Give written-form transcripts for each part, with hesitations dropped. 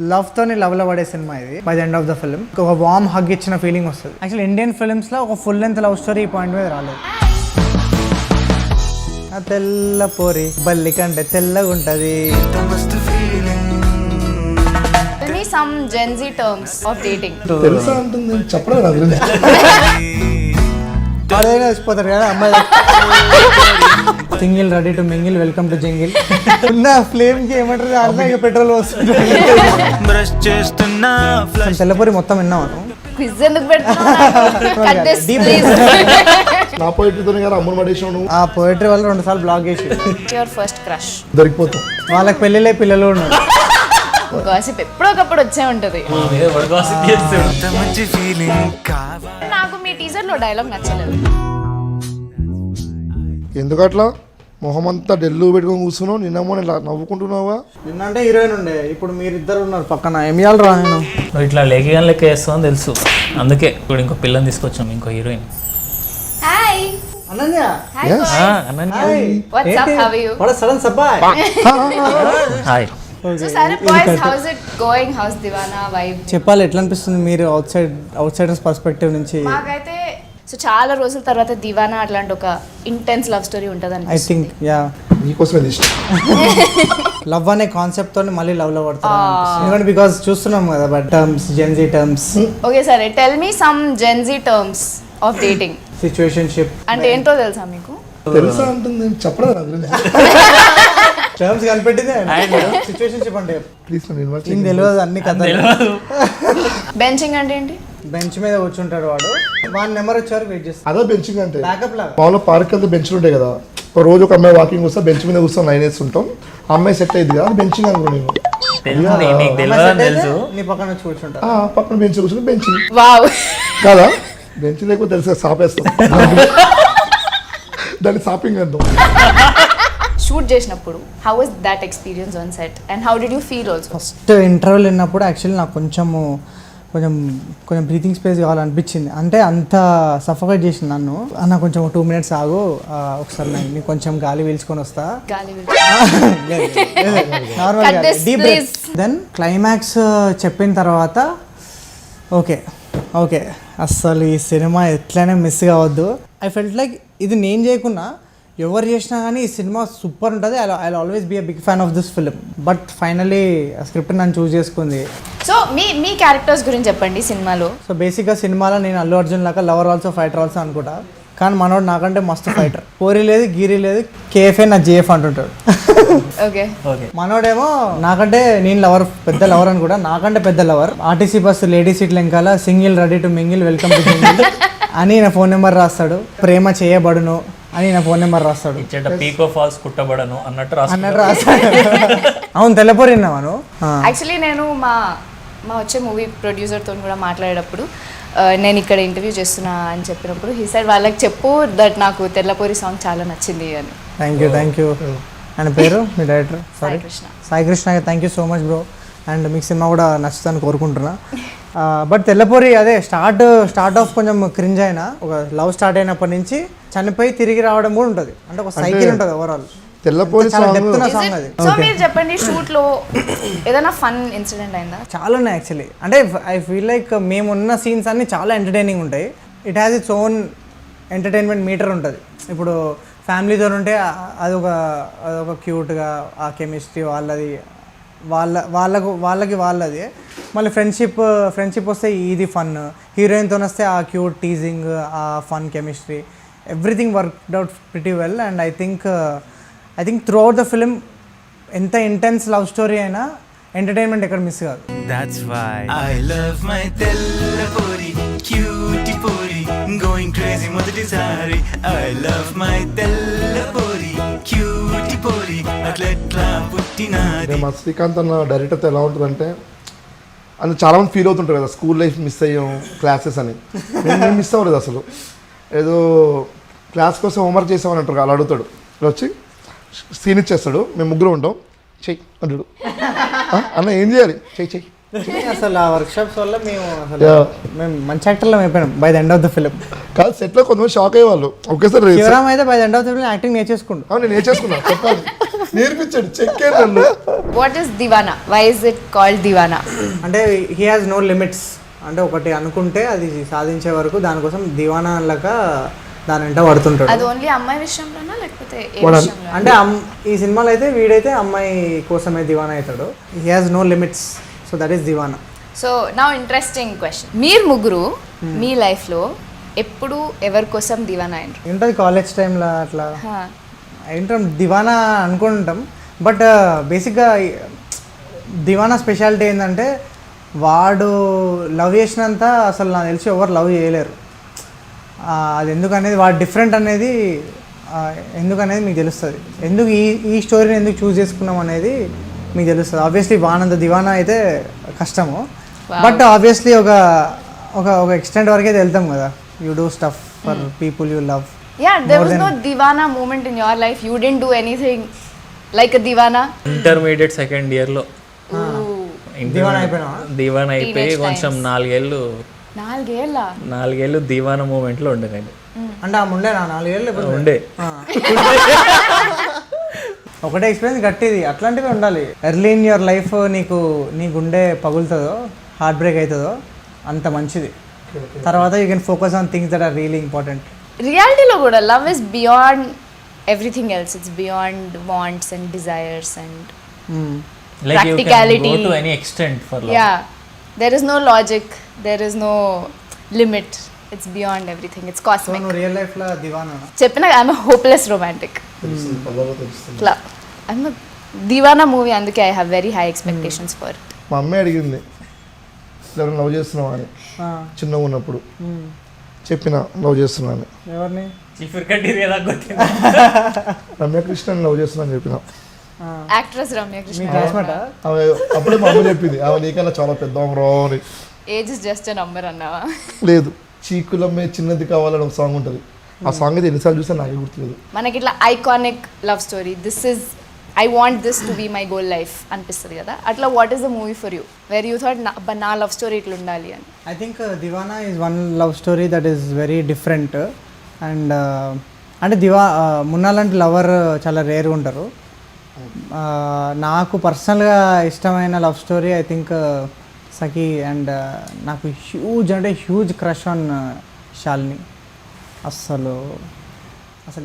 Love తోని love లో పడే సినిమా ఇది. By the end of the film ఒక వార్మ్ హగ్ ఇచ్చిన ఫీలింగ్ వస్తుంది. యాక్చువల్లీ ఇండియన్ ఫిల్మ్స్ లో ఒక ఫుల్ లెంత్ లవ్ స్టోరీ ఈ పాయింట్ మీద రాలేదు. ఆ తెల్ల పోరి బల్లి కంటే తెల్లగా ఉంటది. Some Gen Z terms of dating. తెలుసా అంటుంది చెప్పడం అదైనా వచ్చిపోతారు కదా అమ్మాయి. Single ready to mingle welcome to jingle. ఉన్న ఫ్లేమ్ కి ఏమంటారు అర్థం ఇక పెట్రోల్ వస్తుంది. తెల్లపూరి మొత్తం విన్నాను. Quiz ఎందుకు పెడుతున్నావు? Cut this please. నా పోయిటరీతోనే కదా అమ్ముడు పడేసావు నువ్వు. ఆ పోయిటరీ వల్ల 2 సార్లు బ్లాక్ చేసి. Your first crush. దొరికిపోతావు. వాళ్ళకి పెళ్ళిళ్ళే పిల్లలు ఉన్నారు. గాసిప్ ఎప్పుడో ఒకప్పుడు వచ్చే ఉంటది. నాకు మీ టీజర్ లో డైలాగ్ నచ్చలేదు. ఎందుకట్లా మొహం అంతా డెల్లు పెట్టుకొని కూర్చున్నావు? నిన్నమో ఇలా నవ్వుకుంటున్నావా? నిన్నంటే హీరోయిన్ ఉండే, ఇప్పుడు మీరిద్దరు ఉన్నారు పక్కన. ఏం చేయాలి రా నేను? నువ్వు ఇట్లా లేఖగానే లెక్క వేస్తావని తెలుసు, అందుకే ఇప్పుడు ఇంకో పిల్లని తీసుకొచ్చాం, ఇంకో heroine. Hi Ananya. Hi Yes. Ananya. What's up, how are you? What sudden surprise. Hi. So సరే boys, how's it going? How's Deewana vibe? చెప్పాలి ఎట్లా అనిపిస్తుంది మీరు అవుట్ సైడర్స్ పర్స్పెక్టివ్ నుంచి? మాకైతే సో చాలా రోజుల తర్వాత దివానా అట్లాంటి ఒక ఇంటెన్స్ లవ్ స్టోరీ ఉంటుంది ఐ థింక్ యా నీకోసమే తీసిన. లవ్ అనే కాన్సెప్ట్ తోని మళ్ళీ లవ్ లో పడతారు ఎందుకంటే బికాజ్ చూస్తున్నాం కదా but terms Gen Z terms. Okay సరే, tell me some Gen Z terms of dating. Situationship అంటే ఏంటో తెలుసా మీకు? తెలుసా అంటుంది చెప్పడం టర్మ్స్ కనిపెట్టిందే సిచ్యువేషన్షిప్ అంటే. ప్లీజ్ ఏం తెలియదు అన్ని కథలు. బెంచింగ్ అంటే ఏంటి? బెంచ్ మీద కూర్చుంటాడు వాడు, వాడి నెంబర్ వచ్చేవారు వెయిట్ చేస్తాడు. అదే బెంచింగ్ అంటే. బ్యాకప్ లాగా మామూలుగా పార్క్ అంతా బెంచ్లు ఉంటాయి కదా, ఒక రోజు ఒక అమ్మాయి వాకింగ్ వస్తా బెంచ్ మీద కూర్చొని లైన్ వేస్తుంటాం, ఆ అమ్మాయి సెట్ అయింది కదా, అది బెంచింగ్ అనుకో. నేను తెలుసు నీ పక్కన వచ్చి కూర్చుంటా, పక్కన బెంచ్ కూర్చొని బెంచింగ్ వావ్ కదా. బెంచ్ లేకపోతే తెలుసు సాపేస్తాం, దాన్ని షాపింగ్ అంటాం. షూట్ చేసినప్పుడు how was that experience on set and how did you feel also? First ఇంటర్వ్యూలు విన్నప్పుడు యాక్చువల్లీ నాకు కొంచెం బ్రీతింగ్ స్పేస్ కావాలనిపించింది. అంటే అంత సఫోకేట్ చేసింది నన్ను. అన్న కొంచెం 2 minutes ఆగు, ఒకసారి నీకు కొంచెం గాలి పీల్చుకొని వస్తా. నార్మల్గా డీప్ బ్రీత్. దెన్ క్లైమాక్స్ చెప్పిన తర్వాత ఓకే అస్సలు ఈ సినిమా ఎట్లయినా మిస్ కావద్దు. ఐ ఫెల్ట్ లైక్ ఇది నేను చేయకున్నా ఎవరు చేసినా కానీ ఈ సినిమా సూపర్ ఉంటుంది. I always be a big fan of this film. But finally script నన్ను చూస్ చేసుకుంది. సో మీ క్యారెక్టర్స్ గురించి చెప్పండి సినిమాలో. సో బేసిక్గా సినిమాలో నేను అల్లు అర్జున్ లాగా లవర్ ఆల్సో ఫైటర్ ఆల్సో అనుకుంటా, కానీ మనోడు నాకంటే మస్తు ఫైటర్. పోరీ లేదు గీరీ లేదు, కేఎఫ్ఏ నా జేఎఫ్ అంటుంటాడు. ఓకే మనోడేమో నాకంటే నేను లవర్, పెద్ద లవర్ అని కూడా, నాకంటే పెద్ద lover. RTC bus lady seat వెనకాల single ready to mingle welcome to jingle అని నా ఫోన్ నెంబర్ రాస్తాడు. ప్రేమ చేయబడును అని నా ఫోన్ నెంబర్ రాస్తాడు. పీకో ఫాల్స్ కుట్టబడను అన్నట్టు రాస్తాడు. అవును తెల్లపోరి విన్నాను. యాక్చువల్లీ నేను మా వచ్చే మూవీ ప్రొడ్యూసర్తో కూడా మాట్లాడేటప్పుడు నేను ఇక్కడ ఇంటర్వ్యూ చేస్తున్నా అని చెప్పినప్పుడు హీ సైడ్ వాళ్ళకి చెప్పు దట్ నాకు తెల్లపోరి సాంగ్ చాలా నచ్చింది అని. Thank you. ఆయన పేరు మీ director? Sai Krishna. Thank you so much bro. And మీకు సినిమా కూడా నచ్చుతుందని కోరుకుంటున్నా. బట్ తెల్లపూరి అదే స్టార్ట్ ఆఫ్ కొంచెం క్రింజ్ అయినా, ఒక లవ్ స్టార్ట్ అయినప్పటి నుంచి చనిపోయి తిరిగి రావడం కూడా ఉంటుంది. అంటే ఒక సైకిల్ ఉంటుంది ఓవరాల్. తెల్లపూరి సాంగ్ అది. సో మీరు చెప్పండి, షూట్ లో ఏదైనా ఫన్ ఇన్సిడెంట్ అయిందా? చాలా ఉన్నాయి యాక్చువల్లీ. అంటే ఐ ఫీల్ లైక్ మేమున్న సీన్స్ అన్ని చాలా ఎంటర్టైనింగ్ ఉంటాయి. It has its own entertainment meter ఉంటుంది. ఇప్పుడు ఫ్యామిలీతో ఉంటే అదొక క్యూట్గా ఆ కెమిస్ట్రీ వాళ్ళకి వాళ్ళది. మళ్ళీ ఫ్రెండ్షిప్ వస్తే ఇది ఫన్, హీరోయిన్తో వస్తే ఆ క్యూట్ టీజింగ్, ఆ fun chemistry, everything worked out pretty well. And I think through out the film ఎంత ఇంటెన్స్ లవ్ స్టోరీ అయినా ఎంటర్టైన్మెంట్ ఎక్కడ మిస్ కాదు. That's why I love my తెల్లపూరి cutie puri going crazy మొదటిసారి. I love my తెల్లపూరి cutie puri అట్లెట్లా పుట్టినాది. మా శ్రీకాంత్ అన్న డైరెక్టర్తో ఎలా ఉంటుందంటే, అని చాలామంది ఫీల్ అవుతుంటారు కదా స్కూల్ లైఫ్ మిస్ అయ్యాం క్లాసెస్ అని. మేము మిస్ అవ్వలేదు అసలు. ఏదో క్లాస్ కోసం హోంవర్క్ చేసామని అంటారు, అలా అడుగుతాడు. ఇలా వచ్చి సీన్ ఇచ్చేస్తాడు, మేము ముగ్గురు ఉంటాం, చెయ్యి అంటాడు. అన్న ఏం చేయాలి? చెయ్యి. అసలు ఆ వర్క్షాప్స్ వల్ల మేము మంచి యాక్టర్లో అయిపోయినాం by the end of the film. కాదు సెట్లో కొంతమంది షాక్ అయ్యేవాళ్ళు ఒకేసారి రేస్. శివరామ్ అయితే by end of the acting నేర్చేసుకుండు. అవును నేను నేర్చేసుకున్నా చెప్పాలి నేర్పించాడు చెక్కే నన్ను. What is Deewana? Why is it called Deewana? అంటే హీ హాజ్ నో లిమిట్స్. అంటే ఒకటి అనుకుంటే అది సాధించే వరకు దానికోసం దివానా అల్లక దాని వెంట పడుతుంటాడు. అది ఓన్లీ అమ్మాయి విషయంలోనా లేకపోతే ఏ వాడు విషయంలో? అంటే ఈ సినిమాలో అయితే వీడైతే అమ్మాయి కోసమే దివానా అవుతాడు. He has no limits, so that is Deewana. So నా ఇంట్రెస్టింగ్ క్వశ్చన్, మీరు ముగ్గురు మీ లైఫ్లో ఎప్పుడు ఎవరి కోసం దివానా అయినరు? ఉంటుంది కాలేజ్ టైంలో అట్లా ఏంటాం దివానా అనుకుంటాం. బట్ బేసిక్గా దివానా స్పెషాలిటీ ఏంటంటే వాడు లవ్ చేసినంత అసలు నాకు తెలిసి ఎవరు లవ్ చేయలేరు. అది ఎందుకనేది వాడు డిఫరెంట్ అనేది ఎందుకనేది మీకు తెలుస్తుంది. ఎందుకు ఈ స్టోరీని ఎందుకు చూస్ చేసుకున్నాం అనేది మీకు తెలుస్తుంది. ఆబ్వియస్లీ వానంత దివానా అయితే కష్టము, బట్ ఆబ్వియస్లీ ఒక ఒక ఒక ఎక్స్టెంట్ వరకు అయితే వెళ్తాం కదా. You do stuff for people you love. Yeah, there was no Divana moment in your life. You didn't do anything like a Divana. Intermediate second ఇయర్లో దివానా అయిపోయినావా? దీవానా అయిపోయి Teenage కొంచెం times. నాలుగేళ్ళ దీవానా మూమెంట్లో ఉండే నేను. అంటే ఆమె ఉండే నా 4 ఏళ్ళు లేకపోతే ఉండే ఒకటే ఎక్స్పీరియన్స్ గట్టిది. అట్లాంటివి ఉండాలి. ఎర్లీ ఇన్ యువర్ లైఫ్ నీ గుండె పగులుతుందో హార్ట్ బ్రేక్ అవుతుందో అంత మంచిది. తర్వాత you can focus on things that are really important. రియాలిటీలో కూడా love is beyond everything else. It's beyond wants and desires and like you can practicality. Go to any extent for love. Yeah, there is no logic, there is no limit. It's beyond everything. It's so cosmic. నువ్వు real లైఫ్లో దివానా? చెప్పిన I'm hopeless romantic. ఇట్లా I'm Deewana movie, అందుకే I have very high expectations for. మా అమ్మాయి అడిగింది ఎవరైనా love చేస్తున్నావా అని చిన్నగా ఉన్నప్పుడు. చెప్పిన లవ్ చేస్తున్నాను. ఎవరిని? చిఫిర్ కడ్డీర్ ఎలా కొట్టింది? రమ్యకృష్ణ లవ్ చేస్తున్నా అని చెప్పిన. యాక్ట్రెస్ రమ్య మీ కృష్ణ. క్లాస్మేటా? ఆమె అప్పుడే మా అమ్మ చెప్పింది ఆమె నీకన్నా చాలా పెద్ద రా అని. Age is just a number అన్నావా? లేదు, చీకులమ్మే చిన్నది కావాలని ఒక సాంగ్ ఉంటుంది. ఆ సాంగ్ అయితే ఎన్నిసార్లు చూసా నాకే గుర్తులేదు. మనకి ఇట్లా iconic love story, this is I want this to be my goal life అనిపిస్తుంది కదా. అట్లా what is the movie for you where you thought నా లవ్ స్టోరీ ఇట్లా ఉండాలి అని? I think Deewana is one love story that is very different. And అంటే మున్నా లాంటి lover చాలా రేర్గా ఉంటారు. నాకు పర్సనల్గా ఇష్టమైన love story I think Sakhi. And నాకు హ్యూజ్ క్రష్ ఆన్ శాలిని. అసలు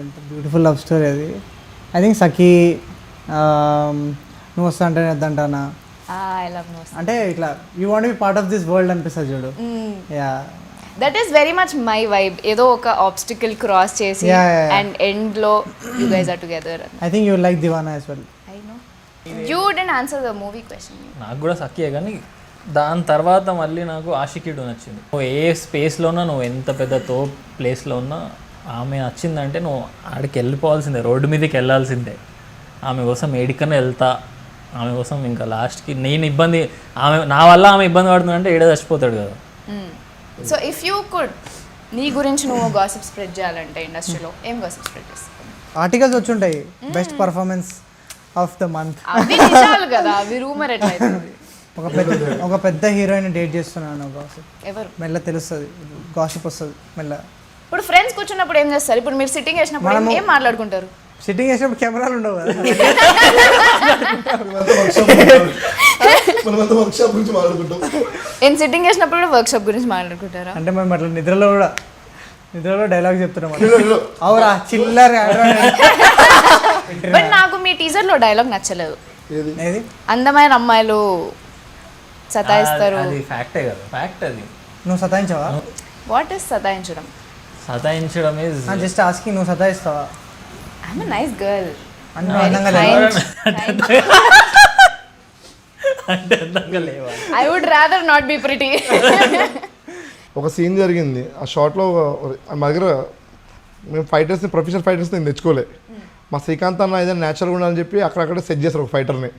ఎంత బ్యూటిఫుల్ లవ్ స్టోరీ అది. ఐ థింక్ సఖీ, నువ్వు వస్తా అంటే వద్దంటానా, ఐ లవ్ నో. అంటే ఇట్లా you want be part of this world అనిపిస్తుంది చూడు. Yeah, that is very much my vibe. ఏదో ఒక ఆబ్స్టికల్ క్రాస్ చేసి అండ్ ఎండ్ లో you guys are together. I think you like Deewana as well. I know you didn't answer the movie question. నాకు కూడా సఖియే, కానీ దాని తర్వాత మళ్ళీ నాకు ఆషికీడు నచ్చింది. నువ్వు ఏ స్పేస్లో నువ్వు ఎంత పెద్ద ప్లేస్లో ఉన్నా ఆమె నచ్చిందంటే నువ్వు ఆడికి వెళ్ళిపోవాల్సిందే, రోడ్డు మీదకి వెళ్ళాల్సిందే. ఆమె కోసం ఏడికన్నా వెళ్తా, ఆమె కోసం ఇంకా లాస్ట్కి నేను ఇబ్బంది, నా వల్ల ఆమె ఇబ్బంది పడుతుందంటే ఏడ చచ్చిపోతాడు కదా. సో ఇఫ్ యూ కుడ్, నీ గురించి నువ్వు గాసిప్ స్ప్రెడ్ చేయాలంటే ఇండస్ట్రీలో ఏం గాసిప్ స్ప్రెడ్ చేస్తావు? ఆర్టికల్స్ వచ్చి ఉంటాయి, best performance of the month. అవి నిజాలు కదా, అవి రూమర్ ఎట్లయితుంది? ఒక పెద్ద హీరోయిన్ డేట్ చేస్తున్నాను గాసిప్. ఎవరు? మెల్ల తెలుస్తుంది, గాసిప్ వస్తుంది మెల్ల. ఇప్పుడు ఫ్రెండ్స్ కూర్చున్నప్పుడు ఏం చేస్తారు? ఇప్పుడు మీరు సిట్టింగ్ వేసినప్పుడు ఏం మాట్లాడుకుంటారు? సిట్టింగ్ చేసినప్పుడు కెమెరాలు ఉండవు కదా. మనమంతా వర్క్షాప్ గురించి మాట్లాడుకుంటాం. ఏం సిట్టింగ్ వేసినప్పుడు కూడా వర్క్ షాప్ గురించి మాట్లాడుకుంటారా? అంటే మేము అట్లా నిద్రలో డైలాగ్ చెప్తున్నాం. అవురా చిల్లర. బట్ నాకు మీ టీజర్ లో డైలాగ్ నచ్చలేదు. ఏది? ఏది? అందమైన అమ్మాయిలు సతాయిస్తారు. అది ఫ్యాక్టే కదా, ఫ్యాక్ట్ అది. నువ్వు సతాయించావా? వాట్ ఇస్ సతాయించడం? సతాయించడం ఈజ్ జస్ట్ ఆస్కింగ్. నువ్వు సతాయిస్తావా? I'm a nice girl. అంటే నువ్వు అందంగా లేవా? అంటే అందంగా లేవా? I would rather not be pretty. ఒక సీన్ జరిగింది ఆ షార్ట్లో. మా దగ్గర మేము ఫైటర్స్ని, ప్రొఫెషనల్ ఫైటర్స్ని నేను తెచ్చుకోలే. మా శ్రీకాంత్ అన్న ఏదైనా న్యాచురల్గా ఉండాలని చెప్పి అక్కడక్కడ సెట్ చేస్తారు ఒక ఫైటర్ని.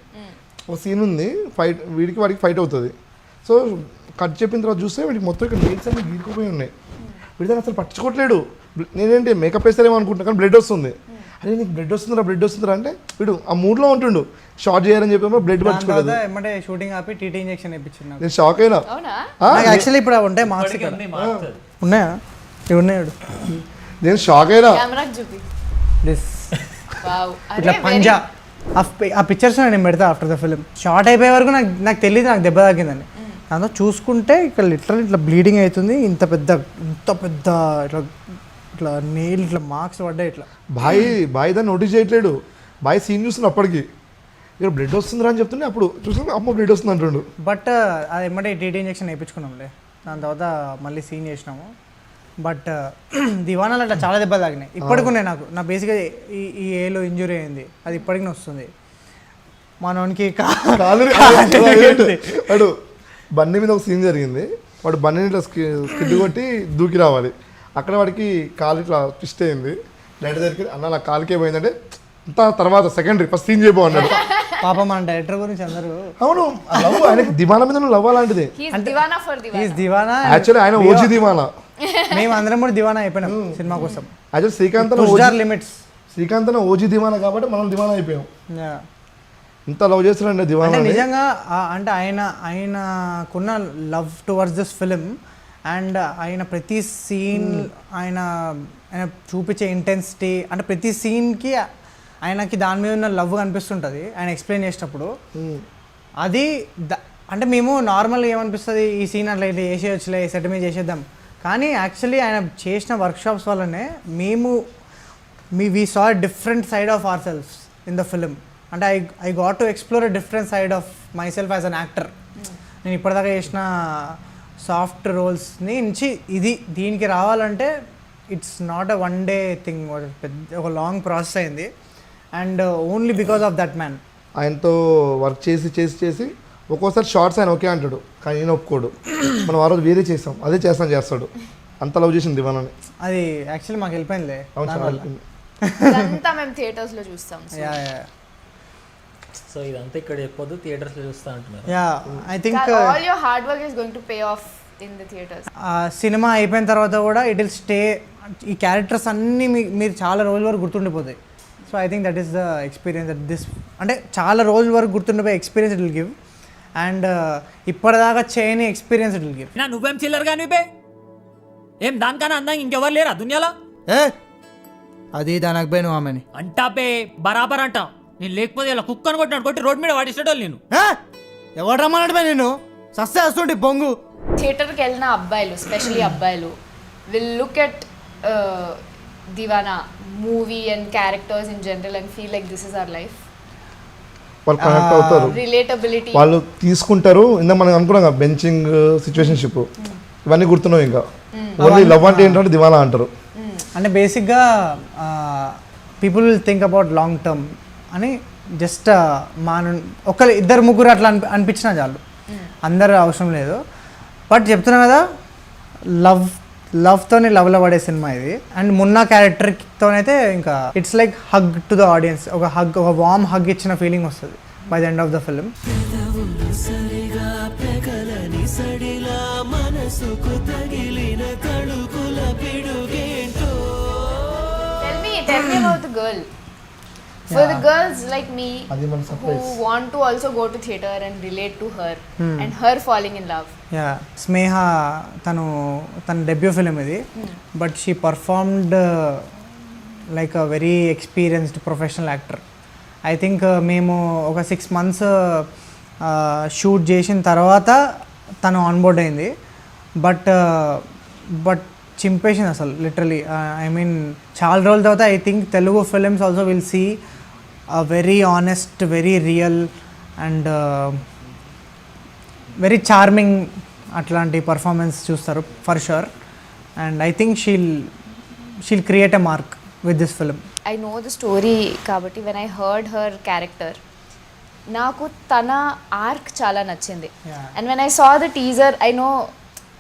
ఒక సీన్ ఉంది, ఫైట్ వాడికి ఫైట్ అవుతుంది. సో కట్ చెప్పిన తర్వాత చూస్తే వీడికి మొత్తం ఇక్కడ నెయిల్స్ అన్ని గీరుకుపోయి ఉన్నాయి. వీడిదాన్ని అసలు పట్టించుకోవట్లేడు. నేనేంటి మేకప్ వేస్తారేమో అనుకుంటున్నా, కానీ బ్లడ్ వస్తుంది. అరే నీకు బ్లడ్ వస్తుందిరా అంటే వీడు ఆ మూడ్లో ఉంటుండు. షార్ట్ చేయాలని చెప్పి బ్లడ్ పట్టుకోలేదు. ఏమంటే షూటింగ్ ఆపి టీటీ ఇంజెక్షన్ ఇప్పించింది. నేను షాక్ అయినా. అవునా? యాక్చువల్లీ ఇప్పుడు ఉంటాయి మార్క్స్ ఉంది, మార్క్స్. ఉన్నాయా? ఉన్నాడు నేను షాక్ అయినా. కెమెరాకి చూపి. This wow. ఇట్లా పంజా ఆ పిక్చర్స్ నేను పెడతా ఆఫ్టర్ ద ఫిలిం. షార్ట్ అయిపోయే వరకు నాకు తెలియదు నాకు దెబ్బ తాకిందని. దాంతో చూసుకుంటే ఇక్కడ లిటరల్ ఇట్లా బ్లీడింగ్ అవుతుంది. ఇంత పెద్ద ఇట్లా ఇట్లా నెయిల్ ఇట్లా మార్క్స్ పడ్డాయి ఇట్లా. బాయ్ దాన్ని నోటీస్ చేయట్లేడు. బాయ్ సీన్ చూస్తున్నా అప్పటికి ఇక్కడ బ్లడ్ వస్తుందిరా అని చెప్తుండే అప్పుడు చూసుకుని అమ్మ బ్లడ్ వస్తుంది అంటుండు. బట్ అది ఏమంటే టీటీ ఇంజెక్షన్ వేయించుకున్నాంలే. దాని తర్వాత మళ్ళీ సీన్ చేసినాము. బట్ దివానాలు అట్లా చాలా దెబ్బలు తాగినాయి. ఇప్పటికి ఉన్నాయి నాకు. నా బేసిక్గా ఈ ఏలో ఇంజురీ అయింది, అది ఇప్పటికి వస్తుంది. మనోనికి వాడు బండి మీద ఒక సీన్ జరిగింది. వాడు బండిని ఇట్లా స్కిడ్ కొట్టి దూకి రావాలి. అక్కడ వాడికి కాలు ఇట్లా ట్విస్ట్ అయింది. డైరెక్టర్ దగ్గరికి అన్న నా కాలుకే పోయిందంటే అంత తర్వాత సెకండరీ ఫస్ట్ సీన్ చేయబో అన్నాడు. పాప మన డైరెక్టర్ గురించి అందరూ అవును లవ్ ఆయనకి దివానా మీద లవ్ అలాంటిది. దివానా యాక్చువల్లీ ఆయన ఓజీ దివానా. మేము అందరం కూడా దివానా అయిపోయినాం సినిమా కోసం. యాక్చువల్ శ్రీకాంత్ ఓజీ దివానా కాబట్టి మనం దివానా అయిపోయాం. ఇంత లవ్ చేస్తున్నాడు దివానా. నిజంగా అంటే ఆయనకున్న love towards this film and ఆయన ప్రతి సీన్ ఆయన చూపించే ఇంటెన్సిటీ అంటే ప్రతి సీన్కి ఆయనకి దాని మీద ఉన్న లవ్ కనిపిస్తుంటుంది ఆయన ఎక్స్ప్లెయిన్ చేసేటప్పుడు. అది అంటే మేము నార్మల్గా ఏమనిపిస్తుంది ఈ సీన్ అట్లా ఇట్లా చేసేయచ్చులే సెట్ మీద చేసేద్దాం. కానీ యాక్చువల్లీ ఆయన చేసిన వర్క్షాప్స్ వల్లనే we saw different side of our selfs in the film. అంటే I got to explore a different side of myself as an actor. నేను ఇప్పటిదాకా చేసిన సాఫ్ట్ రోల్స్ని నుంచి దీనికి రావాలంటే it's not a one day thing. ఒక లాంగ్ ప్రాసెస్ అయింది and only because of that man. ఆయనతో వర్క్ చేసి ఒక్కోసారి షార్ట్స్ ఆయన ఓకే అంటాడు కానీ నేను ఒప్పుకోడు. మనం ఆ రోజు వేరే చేస్తాం అదే చేస్తాడు. అంత లవ్ చేసింది దివానాని. అది యాక్చువల్లీ మాకు వెళ్ళిపోయిందిలే. ఇదంతా మేము థియేటర్స్లో చూస్తాం. సో ఇదంతా ఇక్కడ చెప్పొద్దు థియేటర్స్లో చూస్తా అంటున్నారు. I think all your hard work is going to pay off in the theatres. సినిమా అయిపోయిన తర్వాత కూడా ఇట్ విల్ స్టే. ఈ క్యారెక్టర్స్ అన్నీ మీరు చాలా రోజుల వరకు గుర్తుండిపోతాయి. So I think that is the experience that this అంటే చాలా రోజుల వరకు గుర్తుండిపోయే experience it will give. And ఇప్పటిదాకా చేయని ఎక్స్పీరియన్స్ ఇట్ విల్ గివ్. నువ్వేం చిల్లర్ కానీ ఏం దానికన్నా అందంగా ఇంకెవరు లేరా దునియాలో? అది దానికి పోయి నువ్వు ఆమెని అంటా పే బరాబర్ అంటా. నేను లేకపోతే ఇలా కుక్కను కొట్టి రోడ్ మీద వాడిస్తాడు. నేను ఎవరు రమ్మన్నాడు నేను సస్తే వస్తుంటే బొంగు. థియేటర్కి వెళ్ళిన అబ్బాయిలు స్పెషలీ అబ్బాయిలు will look at Deewana movie and characters in general and feel like this is our life. వాళ్ళు కనెక్ట్ అవుతారు, రిలేటబిలిటీ వాళ్ళు తీసుకుంటారు. ఇందా మనం అనుకున్నాం కదా బెంచింగ్ సిచ్యువేషన్షిప్ ఇవన్నీ గుర్తున్నావు. ఇంకా ఓన్లీ లవ్ అంటే ఏంటంటే దివానా అంటారు. అంటే బేసిక్గా people will think about long term అని జస్ట్ ఇద్దరు ముగ్గురు అట్లా అనిపించినా చాలు, అందరు అవసరం లేదు. బట్ చెప్తున్నా కదా లవ్తోనే లవ్లో పడే సినిమా ఇది. అండ్ మున్నా క్యారెక్టర్తోనైతే ఇంకా it's like hug to the audience. ఒక వార్మ్ హగ్ ఇచ్చిన ఫీలింగ్ వస్తుంది by the end of the film. Tell me about the girl. For the girls like me who want to also go to theatre and relate to her and her falling in love. స్నేహ తన debut film ఇది. But she performed like a very experienced professional actor. I think మేము ఒక 6 months shoot చేసిన తర్వాత తను onboard అయింది. But చింపేసింది అసలు literally. I mean చాలా రోజుల తర్వాత I think Telugu films also will see a very honest, very real and very charming అట్లాంటి పర్ఫార్మెన్స్ చూస్తారు for sure. And I think she'll create a mark with this film. I know the story కాబట్టి when I heard her character నాకు తన arc చాలా నచ్చింది. And when I saw the teaser I know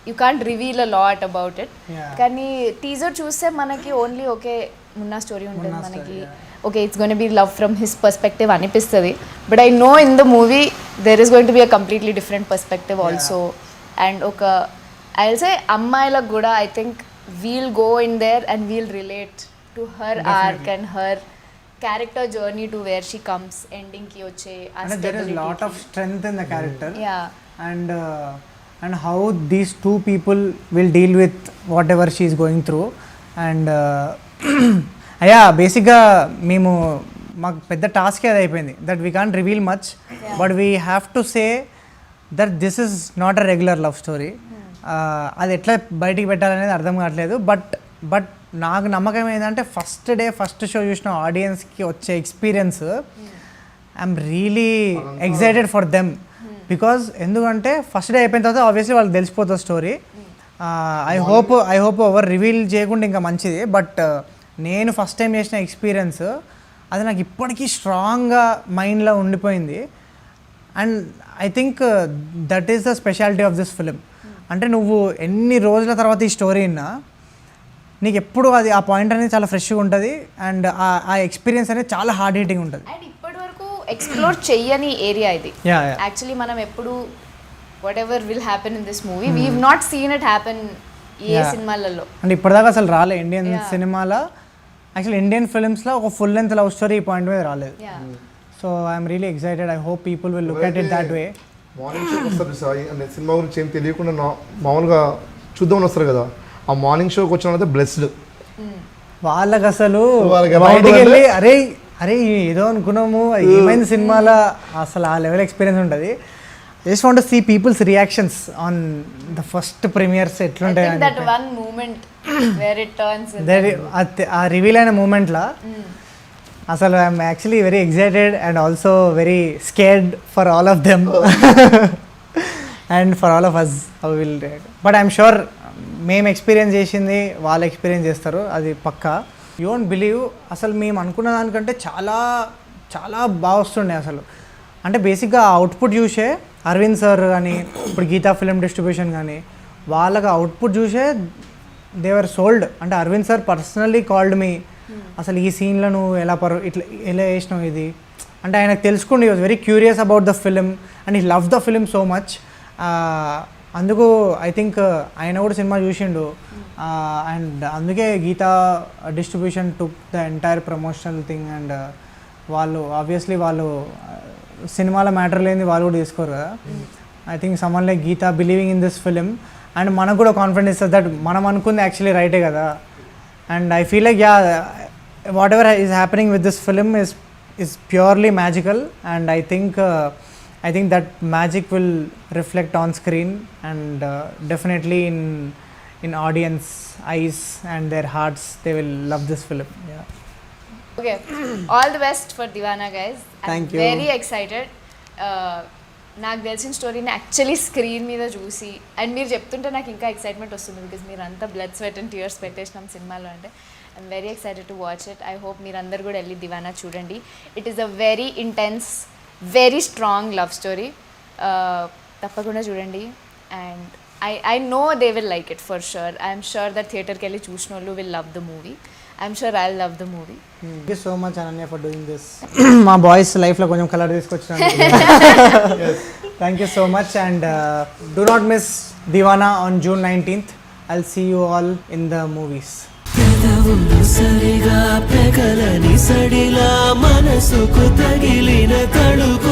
you can't reveal a lot about it. కానీ teaser చూస్తే మనకి only okay Munna story ఉంటుంది, మనకి okay it's going be love from his perspective అనిపిస్తుంది. But I know in the movie there is going to be a completely different perspective also. And I will say అమ్మాయిలకు కూడా I think we'll go in there and we'll relate to her arc and her character journey to where she comes ending ki vache there is lot of strength in the character. Yeah. And and how these two people will deal with whatever she is going through. And yeah, బేసిక్గా మేము మాకు పెద్ద task అది అయిపోయింది that we can't reveal much but we have to say that this is not a regular love story. అది ఎట్లా బయటికి పెట్టాలనేది అర్థం కావట్లేదు. బట్ నాకు నమ్మకం ఏంటంటే ఫస్ట్ షో చూసిన ఆడియన్స్కి వచ్చే experience I'm really excited for them. Because ఎందుకంటే ఫస్ట్ డే అయిపోయిన తర్వాత ఆబ్వియస్లీ వాళ్ళకి తెలిసిపోతుంది స్టోరీ. ఐ హోప్ ఎవరు రివీల్ చేయకుండా ఇంకా మంచిది. బట్ నేను ఫస్ట్ టైం చేసిన ఎక్స్పీరియన్స్ అది నాకు ఇప్పటికీ స్ట్రాంగ్గా మైండ్లో ఉండిపోయింది. And I think that is the speciality of this film. అంటే నువ్వు ఎన్ని రోజుల తర్వాత ఈ స్టోరీ విన్నా నీకు ఎప్పుడు అది ఆ పాయింట్ అనేది చాలా ఫ్రెష్గా ఉంటుంది. అండ్ ఆ ఎక్స్పీరియన్స్ అనేది చాలా హార్డ్ హిట్టింగ్ ఉంటుంది. అండ్ ఇప్పటి వరకు ఎక్స్ప్లోర్ చెయ్యని ఏరియా ఇది. Yeah. యాక్చువల్లీ మనం ఎప్పుడు whatever will happen in this movie we not seen it happen ఏ సినిమాలలో. అండ్ ఇప్పటిదాకా అసలు రాలే ఇండియన్ సినిమాలో, యాక్చువల్లీ ఇండియన్ ఫిల్మ్స్లో ఒక ఫుల్ లెంత్ లవ్ స్టోరీ ఈ పాయింట్ మీద రాలేదు. So I'm really excited. I hope people will look at it that way. Morning షోకి వస్తారు సార్, అంటే సినిమా గురించి ఏం తెలియకుండా మామూలుగా చూద్దామని వస్తారు కదా, ఆ మార్నింగ్ షోకి వచ్చిన వాళ్ళైతే బ్లెస్డ్. వాళ్ళకి అసలు వాళ్ళకి ఎలా బయటికి ఉంటుందంటే- వెళ్ళి అరే ఏదో అనుకున్నాము ఏమైంది సినిమాలో అసలు ఆ లెవెల్ ఎక్స్పీరియన్స్ ఉంటుంది. Just want to see peoples reactions on the first premieres ఎట్లుంటాయి అని that one moment where it turns ఆ రివీల్ అయిన మూమెంట్లో అసలు I'm actually very excited and also very scared for all of them and for all of us will. But I'm sure మేము experience చేసింది వాళ్ళు experience చేస్తారు, అది పక్కా. యూ డోంట్ బిలీవ్, అసలు మేము అనుకున్న దానికంటే చాలా చాలా బాగా వస్తుండే అసలు. అంటే బేసిక్గా అవుట్పుట్ చూసే అరవింద్ సార్ కానీ ఇప్పుడు గీతా ఫిలిం డిస్ట్రిబ్యూషన్ కానీ వాళ్ళకి అవుట్పుట్ చూసే దేవర్ సోల్డ్. అంటే Aravind sir personally called me, అసలు ఈ సీన్లో నువ్వు ఎలా వేసినావు ఇది అంటే ఆయనకు తెలుసుకోండి. He was very curious about the film and he love the film so much. అందుకు ఐ థింక్ ఆయన కూడా సినిమా చూసిండు. అండ్ అందుకే Geetha distribution took the entire promotional thing. And వాళ్ళు ఆబ్వియస్లీ వాళ్ళు సినిమాలో మ్యాటర్ లేని వాళ్ళు కూడా తీసుకోరు కదా. I think someone like Geetha believing in this film and మనకు కూడా కాన్ఫిడెన్స్ ఇస్తుంది దట్ మనం అనుకుంది యాక్చువల్లీ రైటే కదా. And I feel like what ever is happening with this film is purely magical, and I think that magic will reflect on screen and definitely in audience eyes and their hearts they will love this film. Okay, all the best for Deewana guys. Thank I'm you. very excited. నాకు తెలిసిన స్టోరీని actually screen మీద చూసి and మీరు చెప్తుంటే నాకు ఇంకా excitement వస్తుంది బికాజ్ మీరు అంతా బ్లడ్ స్వెట్ అండ్ టీయర్స్ పెట్టేసినాం సినిమాలో. అంటే I'm very excited to watch it. I hope మీరు అందరు కూడా వెళ్ళి దివానా చూడండి. It is a very intense very strong love story. తప్పకుండా చూడండి. And I know they will like it for sure. I'm sure that థియేటర్కి వెళ్ళి చూసిన వాళ్ళు will love the movie. I'm sure I love the movie. Thank you so much Ananya for doing this. మా boys లైఫ్లో కొంచెం colour తీసుకొచ్చినాను. Thank you so much and do not miss Deewana on June 19th. I'll see you all in the movies. సరిగా పెగలని సడిలా మనసుకు తగిలిన తడుపు